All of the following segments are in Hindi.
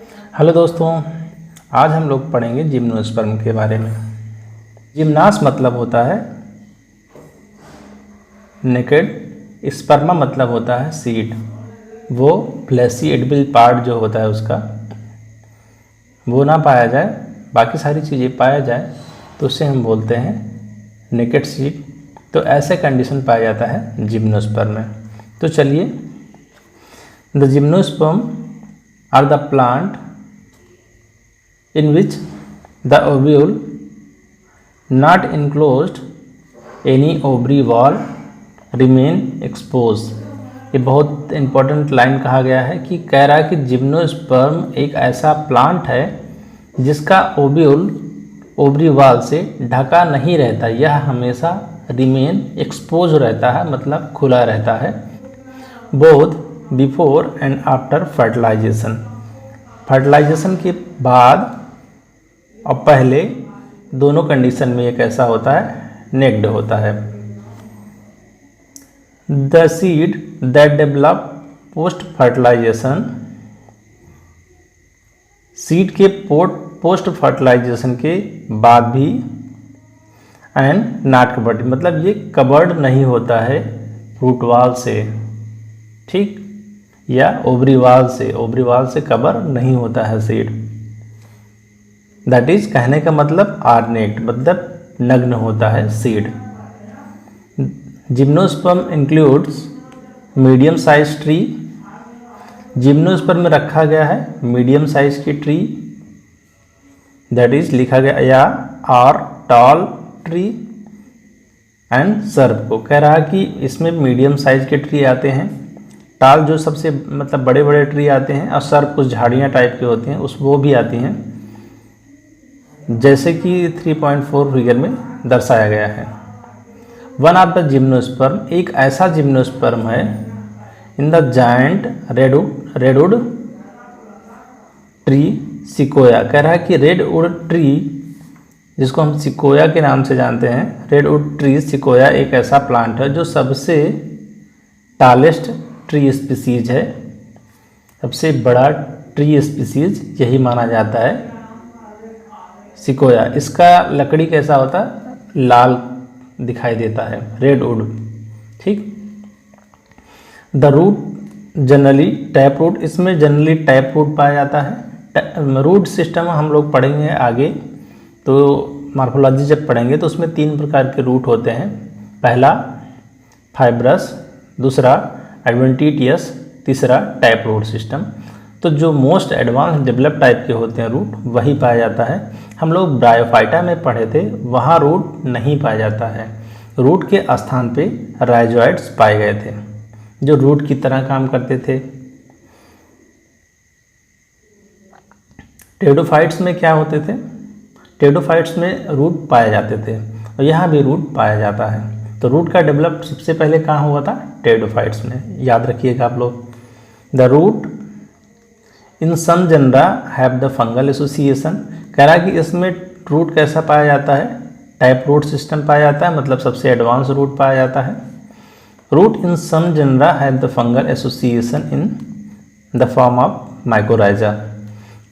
हेलो दोस्तों, आज हम लोग पढ़ेंगे जिम्नोस्पर्म के बारे में। जिम्नास मतलब होता है नेकेड, स्पर्मा मतलब होता है सीड। वो फ्लैशी एडिबल पार्ट जो होता है उसका वो ना पाया जाए, बाकी सारी चीज़ें पाया जाए तो उससे हम बोलते हैं नेकेड सीड। तो ऐसे कंडीशन पाया जाता है जिम्नोस्पर्म में। तो चलिए, the gymnosperm are the plant in which the ovule not enclosed any ovary wall remain exposed। ये बहुत इंपॉर्टेंट लाइन कहा गया है कि कह रहा है कि जिम्नोस्पर्म एक ऐसा प्लांट है जिसका ओव्यूल ओवरी वॉल से ढका नहीं रहता, यह हमेशा रिमेन एक्सपोज रहता है, मतलब खुला रहता है। Both before and after fertilisation, fertilisation के बाद और पहले दोनों कंडीशन में एक ऐसा होता है, नेक्ड होता है। The seed that develop post fertilisation, seed के पोस्ट फर्टिलाइजेशन के बाद भी एंड नॉट कवर्ड, मतलब ये कवर्ड नहीं होता है रूट वॉल से, ठीक, या ओवरी वॉल से कवर नहीं होता है सीड। दैट इज कहने का मतलब आर नेक्ड, मतलब नग्न होता है seed. Gymnosperm includes medium size tree, gymnosperm में रखा गया है मीडियम साइज की ट्री, दैट इज लिखा गया या आर टॉल ट्री एंड सर्प को कह रहा कि इसमें मीडियम साइज के ट्री आते हैं, टाल जो सबसे मतलब बड़े बड़े ट्री आते हैं, और सर्प कुछ झाड़ियाँ टाइप के होते हैं उस वो भी आती हैं, जैसे कि 3.4 फिगर में दर्शाया गया है। वन ऑफ द जिम्नोस्पर्म, एक ऐसा जिम्नोस्पर्म है in the giant redwood tree sequoia, कह रहा है कि रेडवुड ट्री जिसको हम सिकोया के नाम से जानते हैं, रेडवुड ट्री सिकोया एक ऐसा प्लांट है जो सबसे टालेस्ट ट्री स्पीसीज है, सबसे बड़ा ट्री स्पीसीज यही माना जाता है सिकोया। इसका लकड़ी कैसा होता है, लाल दिखाई देता है, रेडवुड, ठीक। The root generally tap root, इसमें जनरली टैप रूट पाया जाता है। रूट सिस्टम हम लोग पढ़ेंगे आगे, तो मॉर्फोलॉजी जब पढ़ेंगे तो उसमें 3 प्रकार के रूट होते हैं। पहला फाइब्रस, दूसरा एडवेंटिटियस, तीसरा टैप रूट सिस्टम। तो जो मोस्ट एडवांस डेवलप टाइप के होते हैं रूट वही पाया जाता है। हम लोग ब्रायोफाइटा में पढ़े थे, वहाँ रूट नहीं पाया जाता है, रूट के स्थान पे राइजोइड्स पाए गए थे जो रूट की तरह काम करते थे। टेडोफाइट्स में क्या होते थे, टेडोफाइट्स में रूट पाए जाते थे और यहाँ भी रूट पाया जाता है। तो रूट का डेवलप सबसे पहले कहाँ हुआ था, टेडोफाइट्स में, याद रखिएगा आप लोग। The root in some genera have the fungal association, कह रहा है कि इसमें रूट कैसा पाया जाता है, टाइप रूट सिस्टम पाया जाता है, मतलब सबसे एडवांस रूट पाया जाता है। Root in some genera have the fungal association in the form of mycorrhiza,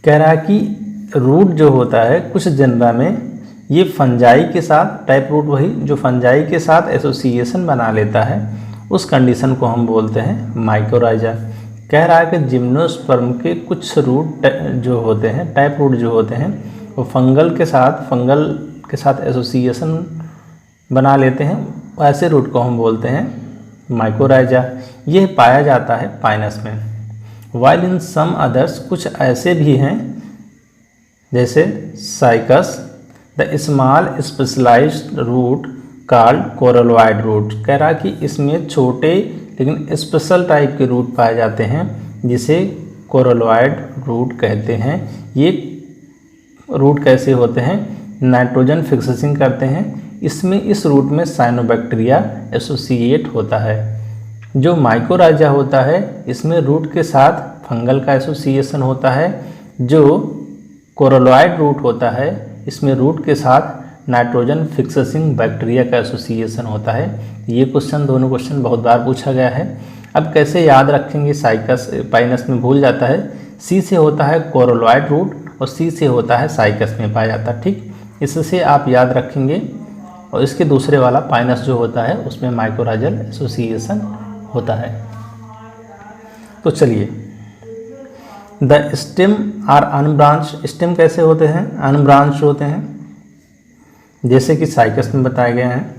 कह रहा है कि रूट जो होता है कुछ जनरा में ये फंजाई के साथ, टाइप रूट वही जो फंजाई के साथ एसोसिएशन बना लेता है, उस कंडीशन को हम बोलते हैं माइकोराइजा। कह रहा है कि जिम्नोस्पर्म के कुछ रूट जो होते हैं, टाइप रूट जो होते हैं, वो फंगल के साथ एसोसिएशन बना लेते हैं, ऐसे रूट को हम बोलते हैं माइकोराइजा। ये पाया जाता है पाइनस में। वाइल इन सम अदर्स, कुछ ऐसे भी हैं जैसे Cycas, the small specialised root called coralloid root, कह रहा कि इसमें छोटे लेकिन स्पेशल टाइप के रूट पाए जाते हैं जिसे कोरलोइड रूट कहते हैं। ये रूट कैसे होते हैं, नाइट्रोजन फिक्सिंग करते हैं, इसमें इस रूट में साइनोबैक्टीरिया एसोसिएट होता है। जो माइकोराइजा होता है इसमें रूट के साथ फंगल का एसोसिएशन होता है, जो कोरलोइड रूट होता है इसमें रूट के साथ नाइट्रोजन फिक्सिंग बैक्टीरिया का एसोसिएशन होता है। ये क्वेश्चन, दोनों क्वेश्चन बहुत बार पूछा गया है। अब कैसे याद रखेंगे, साइकस पाइनस में भूल जाता है, सी से होता है कोरोलॉइड रूट और सी से होता है साइकस में पाया जाता है। ठीक, इससे आप याद रखेंगे। और इसके दूसरे वाला पाइनस जो होता है उसमें माइकोराइजल एसोसिएशन होता है। तो चलिए, the stem are unbranch, stem कैसे होते हैं? अनब्रांच होते हैं, जैसे कि साइकस में बताए गए हैं।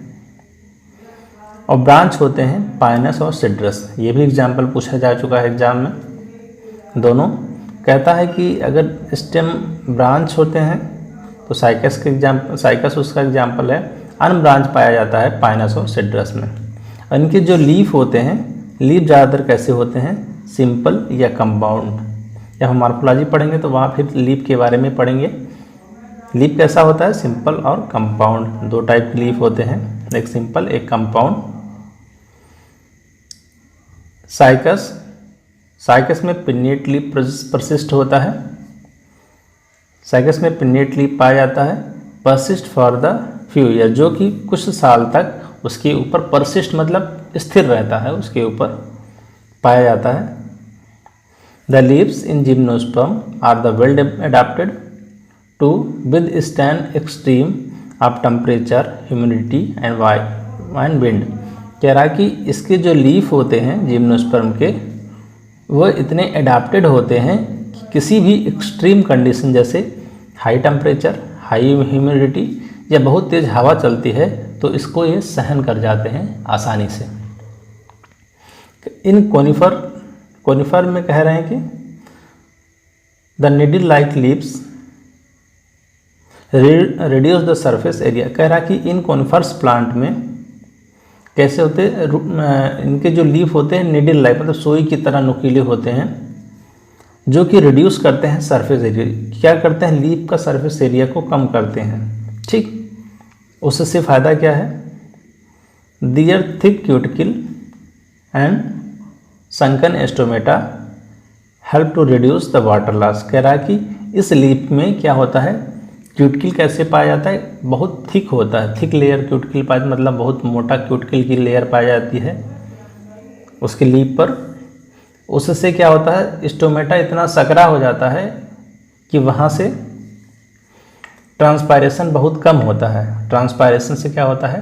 और ब्रांच होते हैं पाइनस और सिट्रस। ये भी एग्जाम्पल पूछा जा चुका है एग्जाम में, दोनों। कहता है कि अगर स्टेम ब्रांच होते हैं तो साइकस के साइकस उसका एग्जाम्पल है। अनब्रांच पाया जाता है पाइनस और सिट्रस में। और इनके जो लीफ होते हैं, लीफ ज़्यादातर कैसे होते हैं? सिंपल या कंपाउंड। जब हम मॉर्फोलॉजी पढ़ेंगे तो वहाँ फिर लीफ के बारे में पढ़ेंगे। लीफ कैसा होता है? सिंपल और कंपाउंड, दो टाइप के लीफ होते हैं, एक सिंपल एक कंपाउंड। साइकस, साइकस में पिन्नेट लीफ परसिस्ट होता है। साइकस में पिन्नेट लीफ पाया जाता है। Persist for the few year, जो कि कुछ साल तक उसके ऊपर, परसिस्ट मतलब स्थिर रहता है, उसके ऊपर पाया जाता है। The leaves in gymnosperm are the well adapted to withstand extreme of temperature, humidity and wind. कह रहा है कि इसके जो लीफ होते हैं जिम्नोस्पर्म के, वो इतने अडेप्टेड होते हैं कि किसी भी एक्सट्रीम कंडीशन, जैसे हाई टेम्परेचर, हाई ह्यूमिडिटी या बहुत तेज़ हवा चलती है, तो इसको ये सहन कर जाते हैं आसानी से। इन कोनिफर में कह रहे हैं कि the needle like leaves reduce the surface area. कह रहा कि इन कोनिफर्स प्लांट में कैसे होते हैं? इनके जो लीफ होते हैं नीडल लाइक मतलब सुई की तरह नुकीले होते हैं, जो कि रिड्यूस करते हैं सरफेस एरिया। क्या करते हैं? लीफ का सरफेस एरिया को कम करते हैं। ठीक, उससे फ़ायदा क्या है? Their thick cuticle and sunken stomata help to reduce the water loss. कह रहा है कि इस लीफ में क्या होता है? क्यूटिकल कैसे पाया जाता है? बहुत थिक होता है, थिक लेयर क्यूटिकल पाया, मतलब बहुत मोटा क्यूटिकल की लेयर पाई जाती है उसके लीफ पर। उससे क्या होता है? स्टोमेटा इतना सकरा हो जाता है कि वहाँ से ट्रांसपायरेशन बहुत कम होता है। ट्रांसपायरेशन से क्या होता है?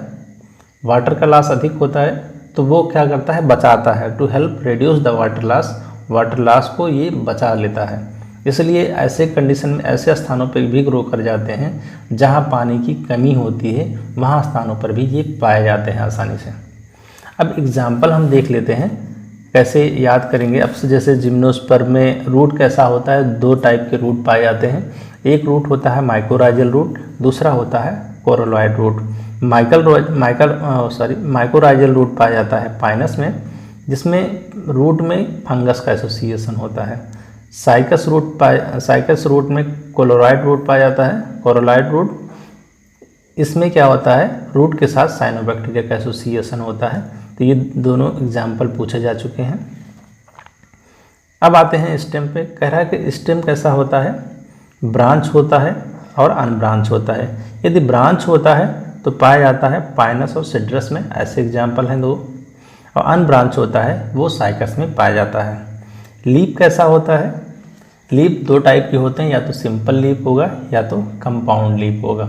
वाटर का लॉस अधिक होता है, तो वो क्या करता है? बचाता है। To help reduce the water loss, water loss को ये बचा लेता है। इसलिए ऐसे कंडीशन में, ऐसे स्थानों पर भी ग्रो कर जाते हैं जहाँ पानी की कमी होती है, वहाँ स्थानों पर भी ये पाए जाते हैं आसानी से। अब एग्जाम्पल हम देख लेते हैं, कैसे याद करेंगे। अब से जैसे जिम्नोस्पर्म में रूट कैसा होता है? दो टाइप के रूट पाए जाते हैं। एक रूट होता है माइकोराइजल रूट, दूसरा होता है कोरोलॉइड रूट। माइकोराइजल रूट पाया जाता है पाइनस में, जिसमें रूट में फंगस का एसोसिएशन होता है। साइकस रूट में कोलोरॉइड रूट पाया जाता है, कोरोलॉइड रूट। इसमें क्या होता है? रूट के साथ साइनोबैक्टीरिया का एसोसिएशन होता है। तो ये दोनों एग्जाम्पल पूछे जा चुके हैं। अब आते हैं स्टेम पे। कह रहा है कि स्टेम कैसा होता है? ब्रांच होता है और अनब्रांच होता है। यदि ब्रांच होता है तो पाया जाता है पाइनस और सिट्रस में, ऐसे एग्जाम्पल हैं दो। और अनब्रांच होता है वो साइकस में पाया जाता है। लीफ कैसा होता है? लीफ दो टाइप के होते हैं, या तो सिंपल लीफ होगा या तो कंपाउंड लीफ होगा।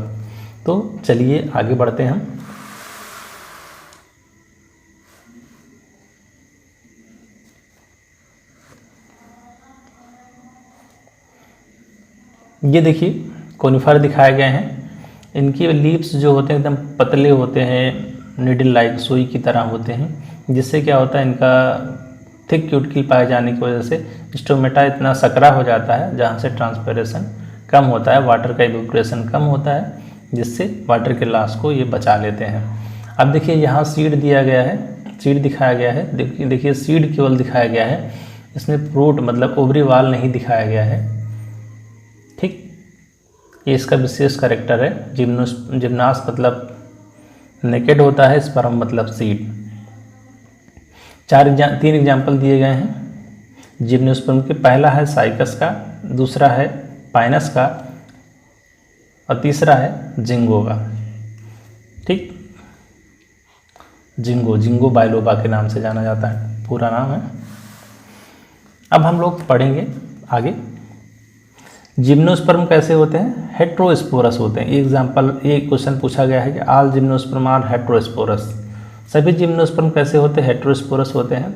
तो चलिए आगे बढ़ते हैं हम। ये देखिए कोनिफर दिखाए गए हैं। इनकी लीव्स जो होते हैं एकदम पतले होते हैं, निडल लाइक सुई की तरह होते हैं, जिससे क्या होता है? इनका थिक क्यूटिकल पाए जाने की वजह से स्टोमेटा इतना सकरा हो जाता है, जहाँ से ट्रांसपिरेशन कम होता है, वाटर का इवेपोरेशन कम होता है, जिससे वाटर के लॉस को ये बचा लेते हैं। अब देखिए यहाँ सीड दिया गया है, सीड दिखाया गया है। देखिए सीड केवल दिखाया गया है, इसमें फ्रूट मतलब ओवरी वाल नहीं दिखाया गया है। ठीक, ये इसका विशेष कैरेक्टर है। जिम्नास मतलब नेकेड होता है, स्पर्म मतलब सीड। तीन एग्जाम्पल दिए गए हैं जिम्नोस्पर्म के। पहला है साइकस का, दूसरा है पाइनस का और तीसरा है जिंगो का। ठीक, जिंगो बाइलोबा के नाम से जाना जाता है, पूरा नाम है। अब हम लोग पढ़ेंगे आगे जिम्नोस्पर्म कैसे होते हैं? हेट्रोस्पोरस होते हैं। एग्जाम्पल, एक क्वेश्चन पूछा गया है कि ऑल जिम्नोस्पर्म आर हेट्रोस्पोरस। सभी जिम्नोस्पर्म कैसे होते हैं? हेट्रोस्पोरस होते हैं।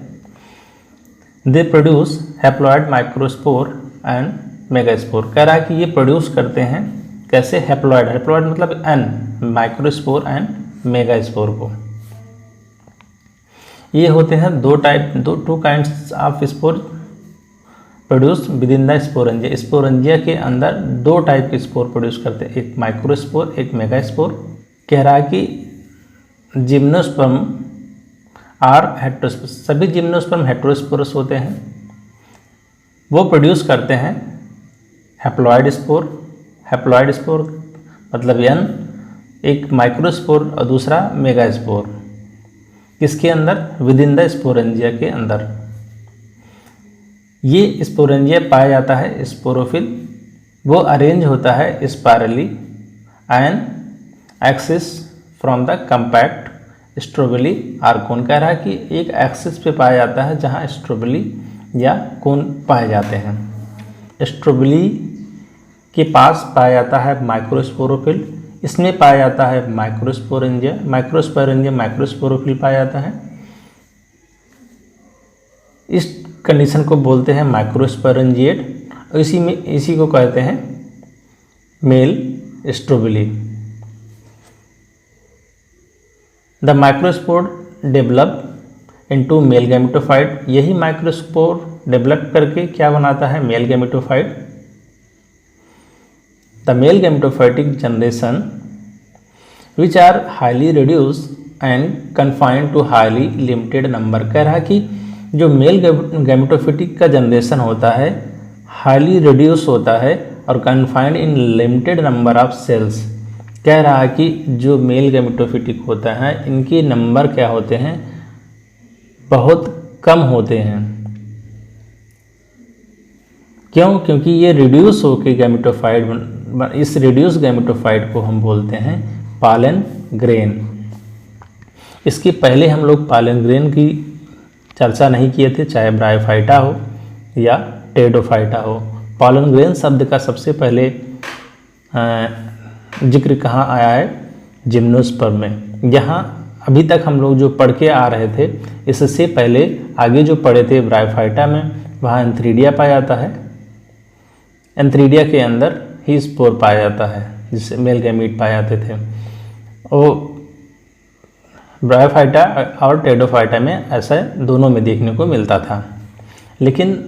They produce haploid microspore and megaspore. कह रहा है कि ये प्रोड्यूस करते हैं कैसे? हैप्लॉइड, हैप्लॉइड मतलब एन, माइक्रोस्पोर एंड मेगास्पोर को। ये होते हैं two kinds of spore produce with in the sporangia. Sporangia के अंदर दो टाइप के स्पोर प्रोड्यूस करते हैं, एक माइक्रोस्पोर, एक मेगास्पोर। कह रहा है कि जिम्नोस्पर्म आर हेट्रोस्पोरस, सभी जिम्नोस्पर्म हेट्रोस्पोरस होते हैं। वो प्रोड्यूस करते हैं हैप्लॉइड स्पोर। हैप्लॉइड स्पोर मतलब एन, एक माइक्रोस्पोर और दूसरा मेगास्पोर। किसके अंदर? विद इन द स्पोरेंजिया के अंदर। ये स्पोरेंजिया पाया जाता है स्पोरोफिल। वो अरेंज होता है spirally and axis from the compact strobili or cone. कह रहा है कि एक एक्सिस पे पाया जाता है जहाँ स्ट्रोबिली या कोन पाए जाते हैं। स्ट्रोबिली के पास पाया जाता है माइक्रोस्पोरोफिल, इसमें पाया जाता है माइक्रोस्पोरेंजिया, माइक्रोस्पोरोफिल पाया जाता है। इस कंडीशन को बोलते हैं माइक्रोस्पोरेंजिएट, और इसी को कहते हैं male strobili. The microspore develop into male gametophyte. यही माइक्रोस्पोर डेवलप करके क्या बनाता है? Male gametophyte. The male gametophytic generation which are highly reduce and confined to highly limited number. कह रहा है कि जो मेल गैमेटोफाइटिक का जनरेशन होता है हाईली रिड्यूस होता है और confined in limited number of cells. कह रहा है कि जो मेल गैमेटोफाइटिक होता है इनके नंबर क्या होते हैं? बहुत कम होते हैं। क्यों? क्योंकि ये रिड्यूस होकर गैमेटोफाइट, इस रिड्यूस गैमेटोफाइट को हम बोलते हैं पॉलन ग्रेन। इसके पहले हम लोग पॉलन ग्रेन की चर्चा नहीं किए थे, चाहे ब्रायोफाइटा हो या टेडोफाइटा हो। पॉलन ग्रेन शब्द का सबसे पहले जिक्र कहाँ आया है? जिम्नोस्पर्म में। यहाँ अभी तक हम लोग जो पढ़ के आ रहे थे, इससे पहले आगे जो पढ़े थे ब्रायोफाइटा में, वहाँ एंथ्रीडिया पाया जाता है। एंथ्रीडिया के अंदर ही स्पोर पाया जाता है जिससे मेल गैमीट पाए जाते थे। और ब्रायोफाइटा और टेडोफाइटा में ऐसा दोनों में देखने को मिलता था। लेकिन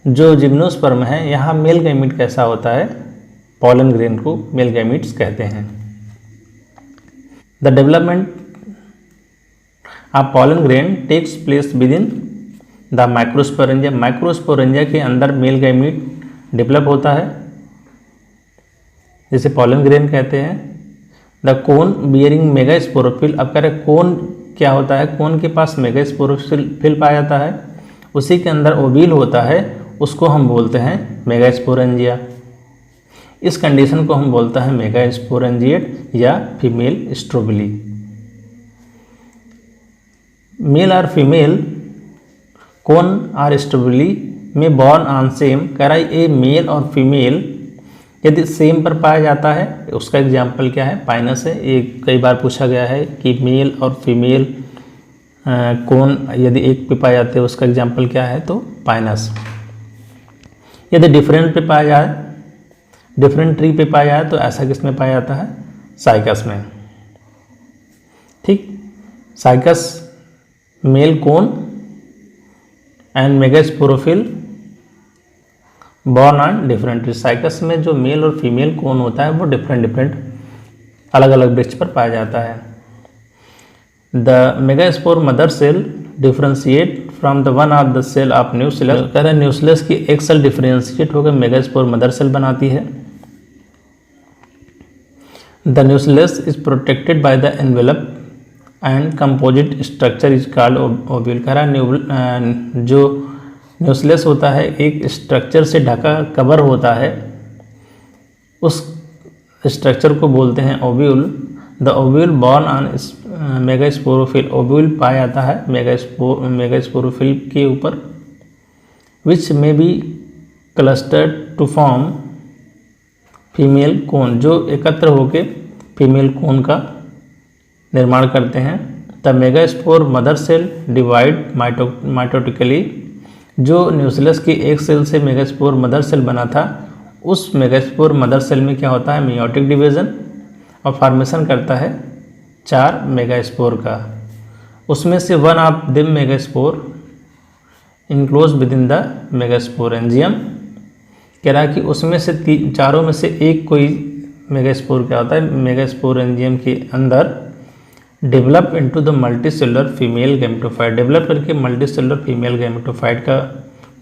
जो जिम्नोस्पर्म है यहाँ मेल गैमीट कैसा होता है? पॉलन ग्रेन को मेल गैमीट्स कहते हैं। The development of pollen grain takes place within the microsporangia. Microsporangia के अंदर मेल गैमीट डेवलप होता है, जिसे पॉलन ग्रेन कहते हैं। The cone bearing megasporophyll. अब कह रहे कोन क्या होता है? कोन के पास मेगास्पोरोफिल पाया जाता है, उसी के अंदर ओवील होता है, उसको हम बोलते हैं मेगास्पोरेंजिया। इस कंडीशन को हम बोलते हैं मेगास्पोरेंजिएट या फीमेल स्ट्रोबिली। मेल और फीमेल कोन और स्ट्रोबिली में बॉर्न ऑन सेम। कह रहा है ये मेल और फीमेल यदि सेम पर पाया जाता है, उसका एग्जाम्पल क्या है? पाइनस है। ये कई बार पूछा गया है कि मेल और फीमेल कोन यदि एक पे पाए जाते हैं, उसका एग्जाम्पल क्या है? तो पाइनस। यदि डिफरेंट पे पाया जाए, डिफरेंट ट्री पे पाया जाए, तो ऐसा किस में पाया जाता है? साइकस में। ठीक, cycas male cone and megasporophyll born on different tree. Cycas में जो मेल और फीमेल कोन होता है वो डिफरेंट अलग अलग वृक्ष पर पाया जाता है। The megaspore mother cell differentiate from the one of the cell of nucleus. कह रहे हैं न्यूक्लियस की एक सेल डिफ्रेंशिएट होकर मेगास्पोर मदर सेल बनाती है। The nucleus is protected by the envelope and composite structure is called ovule. कह रहा है जो न्यूक्लियस होता है एक स्ट्रक्चर से ढका कवर होता है, उस स्ट्रक्चर को बोलते हैं ovule. The ovule born on megasporophyll. Ovule पाया जाता है मेगास्पोरोफिल के ऊपर। Which may be clustered to form female cone, जो एकत्र होके फीमेल कोन का निर्माण करते हैं। The megaspore mother cell divide mitotically, जो न्यूक्लियस की एक सेल से मेगास्पोर मदर सेल बना था, उस मेगास्पोर मदर सेल में क्या होता है, मियोटिक डिवीजन, और फॉर्मेशन करता है 4 मेगास्पोर का। उसमें से one of them megaspore enclose within the megasporangium. कह रहा है कि उसमें से चारों में से एक कोई मेगास्पोर क्या होता है, मेगास्पोरेंजियम के अंदर develop into the multicellular female gametophyte, develop करके मल्टीसेलुलर फीमेल गैमेटोफाइट का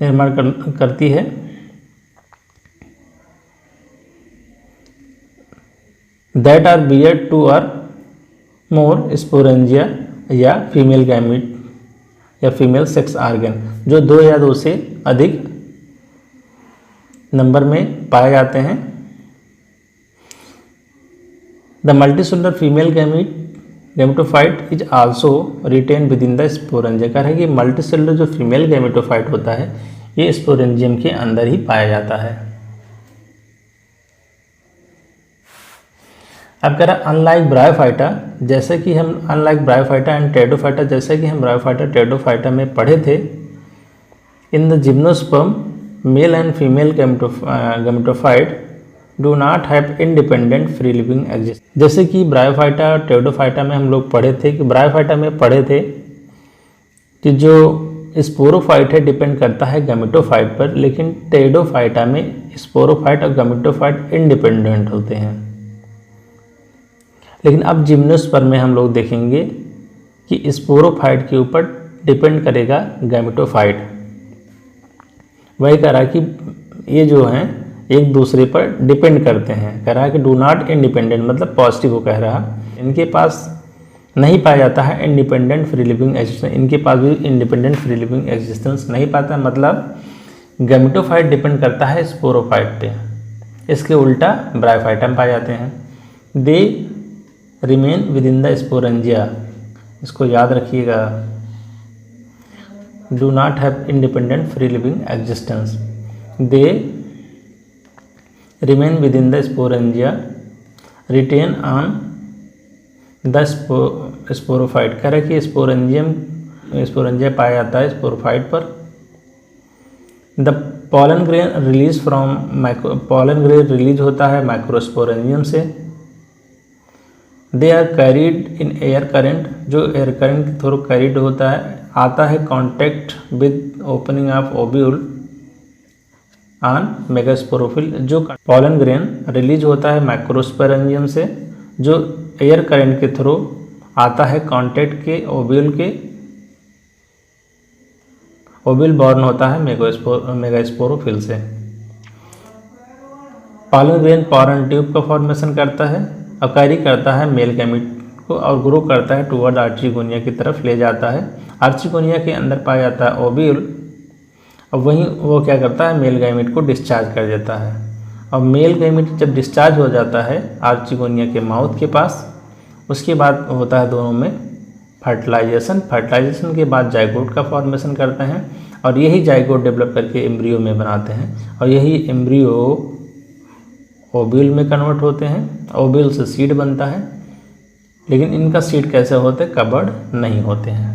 निर्माण करती है। दैट आर बियर 2 और मोर स्पोरेंजिया या फीमेल गैमेट या फीमेल सेक्स आर्गन, जो 2 या 2 से अधिक नंबर में पाए जाते हैं। The multicellular female gametophyte is also retained within the sporangia. कह रहा है कि मल्टीसेलुलर जो फीमेल गैमेटोफाइट होता है ये स्पोरेंजियम के अंदर ही पाया जाता है। अब कह रहा है अनलाइक ब्रायोफाइटा, जैसे कि हम अनलाइक ब्रायोफाइटा एंड टेरिडोफाइटा, जैसे कि हम ब्रायोफाइटा टेरिडोफाइटा में पढ़े थे, in the gymnosperm male and female gametophyte do not have independent free living exist. जैसे कि ब्रायोफाइटा टेरिडोफाइटा में हम लोग पढ़े थे कि ब्रायोफाइटा में पढ़े थे कि जो स्पोरोफाइट है डिपेंड करता है गैमेटोफाइट पर, लेकिन टेरिडोफाइटा में स्पोरोफाइट और गैमेटोफाइट इंडिपेंडेंट होते हैं। लेकिन अब जिम्नोस्पर्म में हम लोग देखेंगे कि स्पोरोफाइट के ऊपर डिपेंड करेगा गैमेटोफाइट। वही कह रहा है कि ये जो हैं एक दूसरे पर डिपेंड करते हैं। कह रहा है कि डू नॉट इंडिपेंडेंट, मतलब पॉजिटिव को कह रहा है, इनके पास नहीं पाया जाता है इंडिपेंडेंट फ्री लिविंग एग्जिस्टेंस, इनके पास भी इंडिपेंडेंट फ्री लिविंग एग्जिस्टेंस नहीं पाता, मतलब गैमेटोफाइट डिपेंड करता है स्पोरोफाइट पे। इसके उल्टा ब्रायोफाइटा में पाए जाते हैं। They remain within the sporangia, इसको याद रखिएगा, do not have independent free living existence. They remain within the sporangia retained on the sporophyte. कह रहे कि स्पोरेंजिया पाया जाता है स्पोरोफाइट पर। The pollen grain release from pollen grain release होता है माइक्रोस्पोरेंजियम से। They are carried in air current, जो एयर करेंट के थ्रू कैरीड होता है, आता है contact with opening of ovule on megasporophyll. जो पॉलन ग्रेन रिलीज होता है माइक्रोस्पोरेंजियम से, जो एयर करंट के थ्रू आता है कॉन्टैक्ट के ओव्यूल बॉर्न होता है मेगास्पोरोफिल से। पॉलन ग्रेन पॉलन ट्यूब का फॉर्मेशन करता है और कैरी करता है मेल गैमेट को और ग्रो करता है टुवर्ड आर्चिगोनिया की तरफ ले जाता है। आर्चिगोनिया के अंदर पाया जाता है ओव्यूल, और वहीं वो क्या करता है मेल गैमेट को डिस्चार्ज कर देता है। और मेल गैमेट जब डिस्चार्ज हो जाता है आर्चिगोनिया के माउथ के पास, उसके बाद होता है दोनों में फर्टिलाइजेशन के बाद जाइगोट का फॉर्मेशन करते हैं, और यही जाइगोट डेवलप करके एम्ब्रियो में बनाते हैं, और यही एम्ब्रियो ओव्यूल में कन्वर्ट होते हैं। ओव्यूल से सीड बनता है, लेकिन इनका सीड कैसे होते, कवर्ड नहीं होते हैं।